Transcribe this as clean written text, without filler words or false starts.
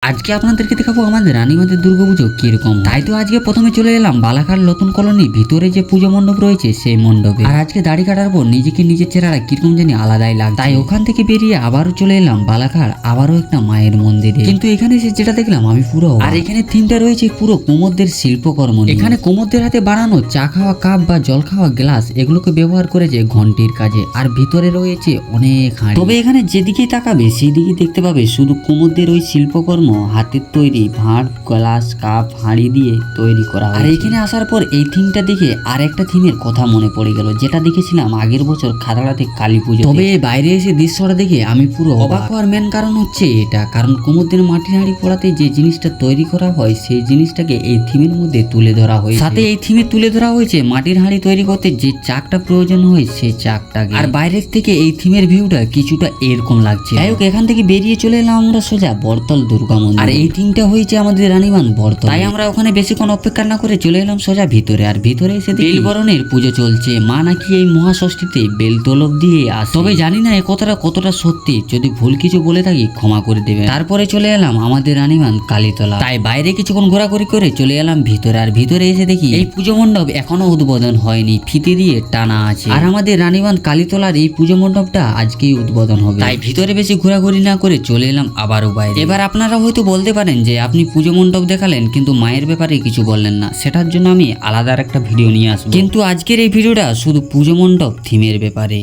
আজকে আপনাদেরকে দেখাবো আমাদের রানীগঞ্জের দুর্গাপুজো কিরকম। তাই তো আজকে প্রথমে চলে এলাম বালাঘাট নতুন কলোনি ভিতরে যে পুজো মণ্ডপ রয়েছে সেই মণ্ডপে। আর আজকে দাড়ি কাটার পর নিজেকে নিজের চেহারা কিরকম জানি আলাদাই লাগে। তাই ওখান থেকে বেরিয়ে আবারও চলে এলাম বালাঘাট, আবারও একটা মায়ের মন্দিরে। কিন্তু এখানে এসে যেটা দেখলাম আমি পুরো, আর এখানে থিমটা রয়েছে পুরো কুমোরদের শিল্পকর্ম। এখানে কুমোরদের হাতে বানানো চা খাওয়া কাপ বা জল খাওয়া গ্লাস এগুলোকে ব্যবহার করেছে ঘন্টির কাজে। আর ভিতরে রয়েছে অনেক হাঁড়ি। তবে এখানে যেদিকেই তাকাবে সেদিকে দেখতে পাবে শুধু কুমোরদের ওই শিল্পকর্ম, হাতের তৈরি ভাঁড় গ্লাস কাপ হাঁড়ি দিয়ে তৈরি করা হয়। আর এখানে আসার পর এই থিমটা দেখে আর একটা থিমের কথা মনে পড়ে গেল, যেটা দেখেছিলাম আগের বছর খাতড়াতে কালী পুজো। তবে বাইরে এসে দৃশ্যটা দেখে আমি পুরো অবাক হওয়ার মেন কারণ হচ্ছে এটা, কারণ কুমোরদের মাটির হাঁড়ি পোড়াতে যে জিনিসটা তৈরি করা হয় সেই জিনিসটাকে এই থিমের মধ্যে তুলে ধরা হয়েছে। সাথে এই থিমে তুলে ধরা হয়েছে মাটির হাঁড়ি তৈরি করতে যে চাকটা প্রয়োজন হয় সেই চাকটাকে। আর বাইরের থেকে এই থিমের ভিউটা কিছুটা এরকম লাগছে। যাই হোক, এখান থেকে বেরিয়ে চলে এলাম আমরা সোজা বর্তল দুর্গা মন্দির। আর এই থিমটা হয়েছে আমাদের রানীবান বর্তল, তাই আমরা ওখানে বেশিক্ষণ অপেক্ষা না করে চলে এলাম সোজা ভিতরে। আর ভিতরে এসে বেলবরণের পুজো চলছে। মা নাকি এই মহাষষ্ঠীতে বেল তলব দিয়ে আসে। তবে জানি না এ কথাটা কতটা সত্যি, যদি ভুল কিছু বলে থাকি ক্ষমা করে দেবে। তারপরে চলে এলাম আমাদের রানীবান কালীতলা। তাই বাইরে কিছুক্ষণ ঘোরাঘুরি করে চলে এলাম ভিতরে। আর ভিতরে এসে দেখি এই পুজো মণ্ডপ এখনো উদ্বোধন হয়নি, ফিতে দিয়ে টানা আছে। আর আমাদের রানীবান কালীতলার এই পুজো মণ্ডপটা আজকেই উদ্বোধন হবে। তাই ভিতরে বেশি ঘোরাঘুরি না করে চলে এলাম আবারও বাইরে। এবার আপনারা হয়তো বলতে পারেন যে আপনি পুজো মণ্ডপ দেখালেন কিন্তু মায়ের ব্যাপারে কিছু বললেন না, সেটার জন্য আমি আলাদা একটা ভিডিও নিয়ে আসবো। কিন্তু আজকের এই ভিডিওটা শুধু পুজো মণ্ডপ থিমের ব্যাপারে।